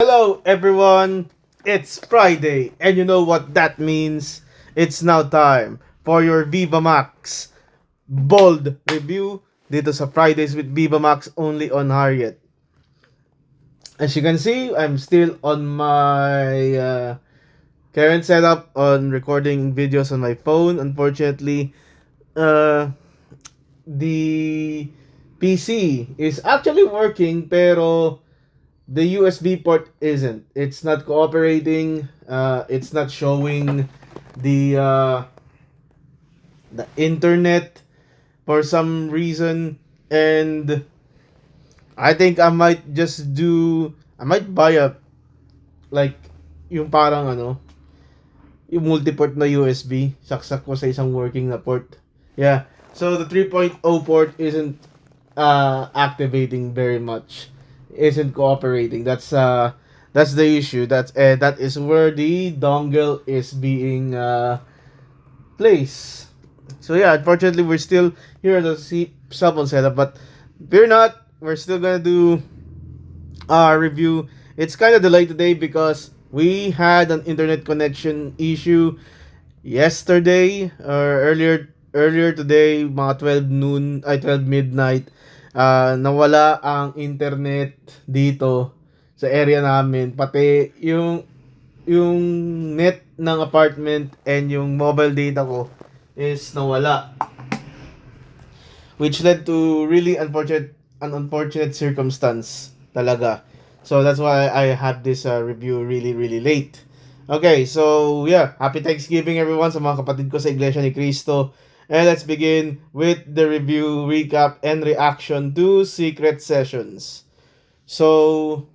Hello everyone, it's Friday and you know what that means. It's now time for your Viva Max bold review dito sa Fridays with Viva Max only on Harriet. As you can see, I'm still on my current setup on recording videos on my phone. Unfortunately, uh, the PC is actually working pero the USB port isn't. It's not cooperating. It's not showing the uh, the internet for some reason, and I think I might just do. I might buy a like yung parang yung multi-port na USB. Saksak ko sa isang working na port. Yeah. So the 3.0 port isn't activating very much. Isn't cooperating. That's the issue. That is where the dongle is being placed. So yeah, unfortunately we're still here at the cell phone setup, but we're not. We're still gonna do our review. It's kind of delayed today because we had an internet connection issue yesterday or earlier today, mga 12 noon ay 12 midnight. Nawala ang internet dito sa area namin, pati yung net ng apartment and yung mobile data ko is nawala, which led to really unfortunate circumstance talaga. So that's why I had this review really late. Okay, so yeah, happy Thanksgiving everyone sa mga kapatid ko sa Iglesia ni Cristo. And let's begin with the review, recap, and reaction to Secret Sessions. So,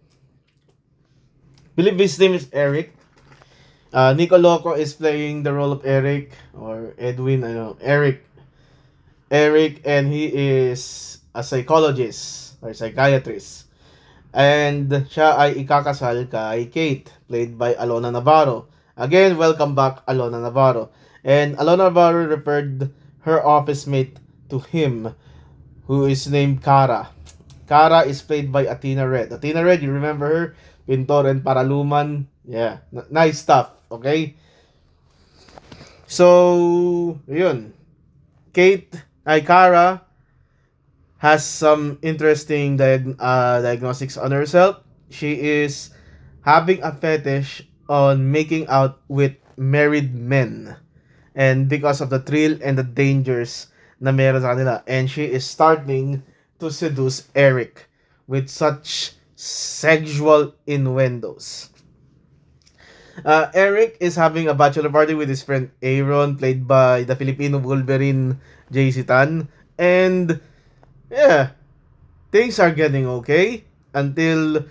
believe his name is Eric. Nico Loco is playing the role of Eric or Edwin. I know Eric, and he is a psychologist or psychiatrist. And siya ay ikakasal kay Kate, played by Alona Navarro. Again, welcome back, Alona Navarro. And Alona Navarro referred her office mate to him, who is named Kara. Kara is played by Athena Red. Athena Red, you remember her? Pintor and Paraluman. Yeah, nice stuff, okay? So, yun. Kate, ay Kara, has some interesting diagnostics on herself. She is having a fetish on making out with married men. And because of the thrill and the dangers na meron sa kanila. And she is starting to seduce Eric with such sexual innuendos. Eric is having a bachelor party with his friend Aaron, played by the Filipino Wolverine JC Tan. And yeah, things are getting okay until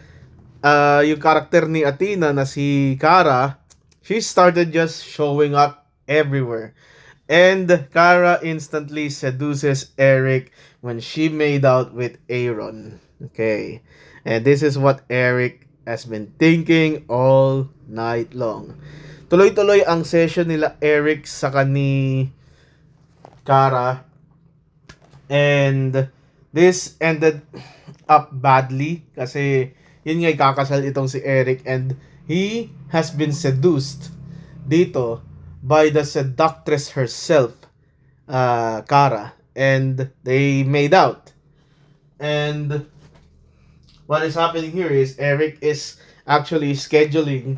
yung character ni Athena na si Kara, she started just showing up everywhere. And Kara instantly seduces Eric when she made out with Aaron. Okay. And this is what Eric has been thinking all night long. Tuloy-tuloy ang session nila Eric sa ni Kara, and this ended up badly kasi yun nga kakasal itong si Eric, and he has been seduced dito by the seductress herself, Kara, and they made out. And what is happening here is Eric is actually scheduling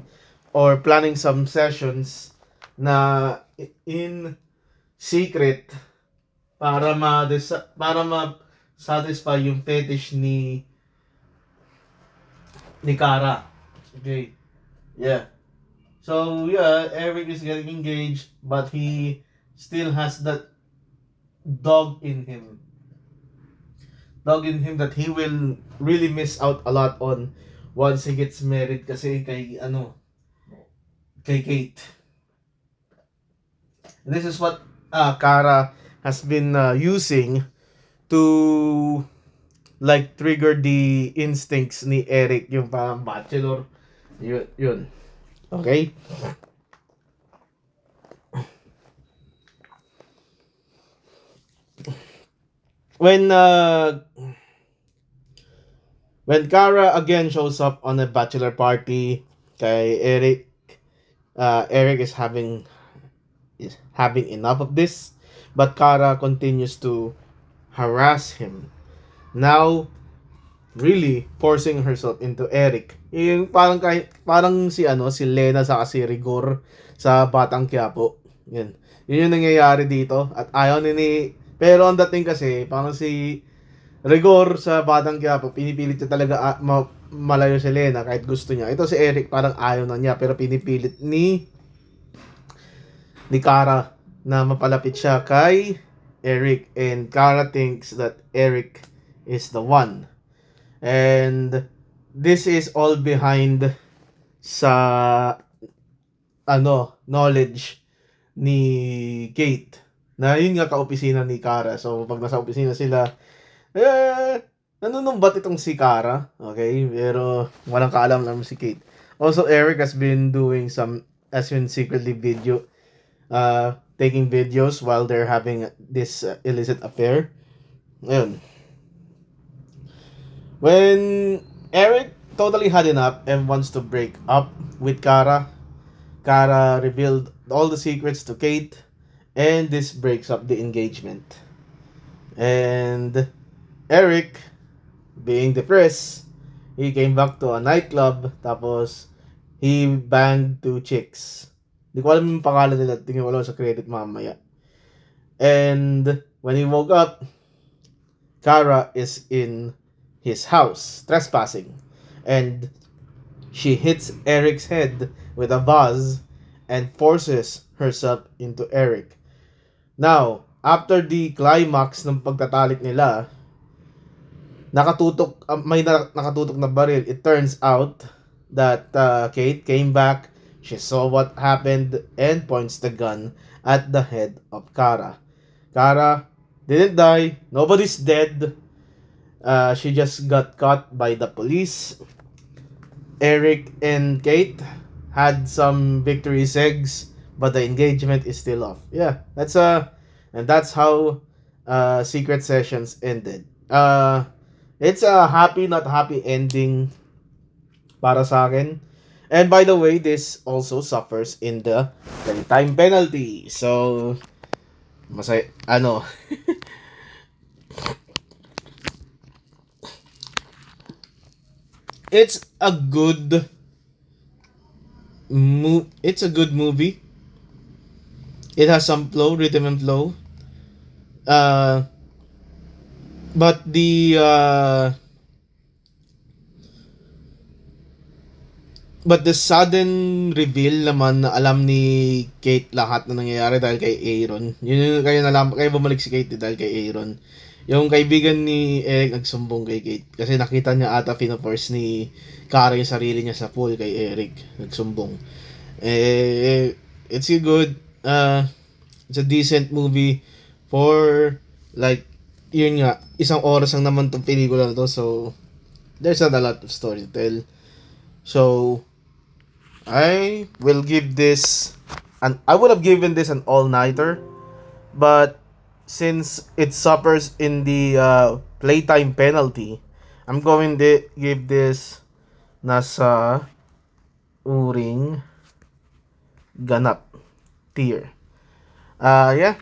or planning some sessions na in secret para ma satisfy yung fetish ni Kara. Okay. Yeah. So yeah, Eric is getting engaged, but he still has that dog in him. Dog in him that he will really miss out a lot on once he gets married kasi kay Kate. And this is what Kara has been using to like trigger the instincts ni Eric, yung parang bachelor. Yun. Okay? When When Kara again shows up on a bachelor party, kay Eric is having enough of this, but Kara continues to harass him. Now, really forcing herself into Eric. Yung parang si Lena sa si Rigor sa Batang Quiapo. Yun. Yun yung nangyayari dito at ayaw ni pero ang dating kasi parang si Rigor sa Batang Quiapo pinipilit niya talaga malayo si Lena kahit gusto niya. Ito si Eric parang ayaw na niya pero pinipilit ni Kara na mapalapit siya kay Eric, and Kara thinks that Eric is the one. And this is all behind sa knowledge ni Kate. Na yun nga kaopisina ni Kara. So pag nasa opisina sila, nanunumbat itong si Kara. Okay? Pero walang kaalam naman si Kate. Also, Eric has been secretly taking videos while they're having this illicit affair. Ayun. When Eric totally had enough and wants to break up with Kara, Kara revealed all the secrets to Kate, and this breaks up the engagement. And Eric, being depressed, he came back to a nightclub, tapos he banged two chicks. Hindi ko alam yung pangalan nila, tingin ko lang sa credit mamaya. And when he woke up, Kara is in his house, trespassing. And she hits Eric's head with a vase and forces herself into Eric. Now, after the climax ng pagtatalik nila, nakatutok na baril. It turns out that Kate came back, she saw what happened, and points the gun at the head of Kara. Kara didn't die, nobody's dead. She just got caught by the police. Eric and Kate had some victory eggs, but the engagement is still off. Yeah, that's how Secret Sessions ended. It's a happy, not happy ending para sa akin. And by the way, this also suffers in the time penalty. So, it's a good it's a good movie. It has some flow, rhythm and flow. Uh, but the sudden reveal naman na alam ni Kate lahat na nangyayari dahil kay Aaron. Yun yung kaya bumalik si Kate dahil kay Aaron. Yung kaibigan ni Eric nagsumbong kay Kate kasi nakita niya ata pinaforce ni Kara yung sarili niya sa pool kay Eric. Nagsumbong. It's a good it's a decent movie for like yun nga, isang oras lang naman tong pelikula na to, so there's not a lot of story to tell. So I will give this I would have given this an all-nighter, but since it suffers in the playtime penalty, I'm going to give this nasa uring ganap tier. Yeah,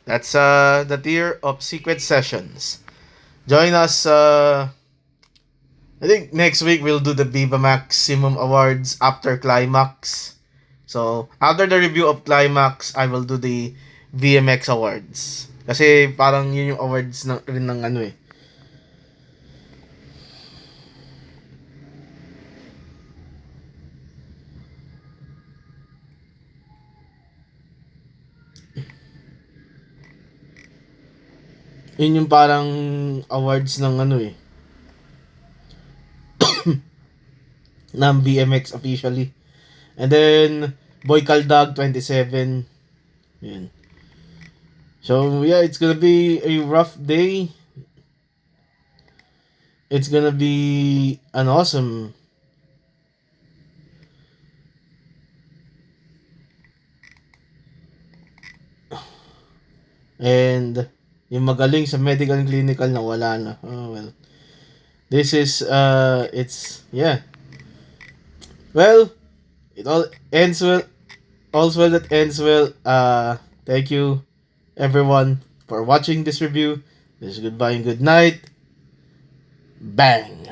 that's the tier of Secret Sessions. Join us I think next week we'll do the Viva Maximum Awards after Climax. So, after the review of Climax, I will do the VMX Awards. Kasi parang yun yung awards rin ng ano eh. Yun yung parang awards ng ano eh. ng BMX officially. And then, Boy Kaldag 27. Yan. So, yeah, it's gonna be a rough day. It's gonna be an awesome and yung magaling sa medical and clinical na wala na. Oh, well. This is it's yeah. Well, it all ends well. All's well that ends well. Thank you everyone for watching this review. This is goodbye and good night. Bang.